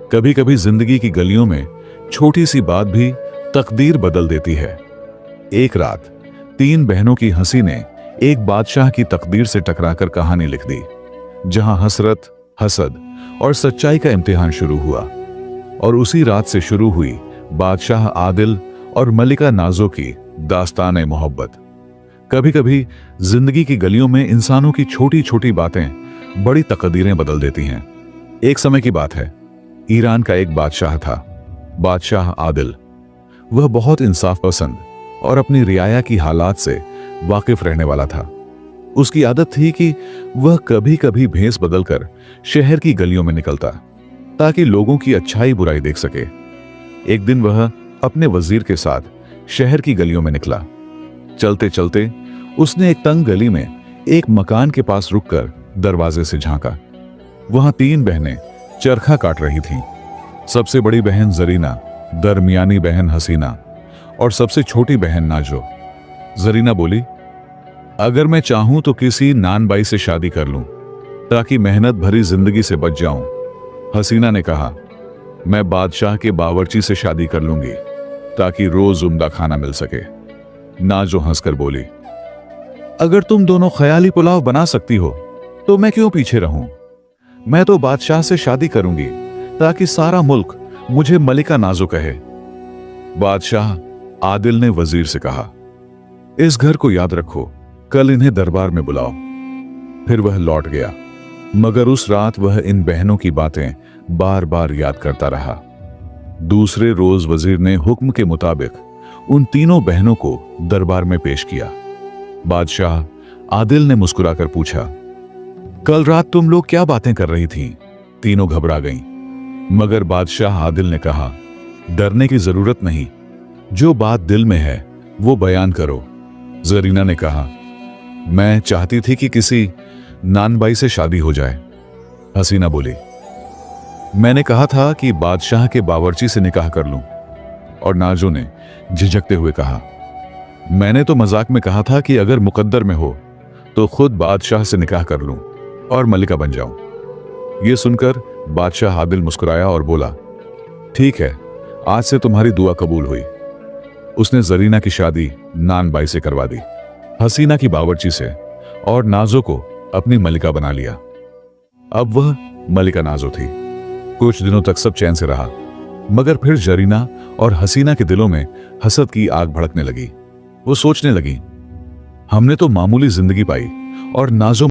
कभी कभी जिंदगी की गलियों में छोटी सी बात भी तकदीर बदल देती है। एक रात 3 बहनों की हंसी ने एक बादशाह की तकदीर से टकराकर कहानी लिख दी, जहां हसरत, हसद और सच्चाई का इम्तिहान शुरू हुआ। और उसी रात से शुरू हुई बादशाह आदिल और मलिका नाजो की दास्तान मोहब्बत। कभी कभी जिंदगी की गलियों में इंसानों की छोटी छोटी बातें बड़ी तकदीरें बदल देती हैं। एक समय की बात है, ईरान का एक बादशाह था, बादशाह आदिल। वह बहुत इंसाफ पसंद और अपनी रियाया की हालात से वाकिफ रहने वाला था। उसकी आदत थी कि वह कभी कभी भेस बदलकर शहर की गलियों में निकलता ताकि लोगों की अच्छाई बुराई देख सके। एक दिन वह अपने वजीर के साथ शहर की गलियों में निकला। चलते चलते उसने एक तंग गली में एक मकान के पास रुककर दरवाजे से झांका। वहां 3 बहनें चरखा काट रही थीं। सबसे बड़ी बहन जरीना, दरमियानी बहन हसीना और सबसे छोटी बहन नाजो। जरीना बोली, अगर मैं चाहूं तो किसी नानबाई से शादी कर लूं ताकि मेहनत भरी जिंदगी से बच जाऊं। हसीना ने कहा, मैं बादशाह के बावर्ची से शादी कर लूंगी ताकि रोज उम्दा खाना मिल सके। नाजो हंसकर बोली, अगर तुम दोनों ख्याली पुलाव बना सकती हो तो मैं क्यों पीछे रहूं? मैं तो बादशाह से शादी करूंगी ताकि सारा मुल्क मुझे मलिका नाजो कहे। बादशाह आदिल ने वजीर से कहा, इस घर को याद रखो, कल इन्हें दरबार में बुलाओ। फिर वह लौट गया, मगर उस रात वह इन बहनों की बातें बार बार याद करता रहा। दूसरे रोज वजीर ने हुक्म के मुताबिक उन तीनों बहनों को दरबार में पेश किया। बादशाह आदिल ने मुस्कुराकर पूछा, कल रात तुम लोग क्या बातें कर रही थीं? तीनों घबरा गईं, मगर बादशाह आदिल ने कहा, डरने की जरूरत नहीं, जो बात दिल में है वो बयान करो। जरीना ने कहा, मैं चाहती थी कि किसी नानबाई से शादी हो जाए। हसीना बोली, मैंने कहा था कि बादशाह के बावर्ची से निकाह कर लूं। और नाजो ने झिझकते हुए कहा, मैंने तो मजाक में कहा था कि अगर मुकद्दर में हो तो खुद बादशाह से निकाह कर लूं और मलिका बन जाऊं। यह सुनकर बादशाह आदिल मुस्कुराया और बोला, ठीक है, आज से तुम्हारी दुआ कबूल हुई। उसने जरीना की शादी नानबाई से करवा दी, हसीना की बावर्ची से, और नाजो को अपनी मलिका बना लिया। अब वह मलिका नाजो थी। कुछ दिनों तक सब चैन से रहा, मगर फिर जरीना और हसीना के दिलों में हसद की आग भड़कने लगी। वो सोचने लगी, हमने तो मामूली जिंदगी पाई और नाजो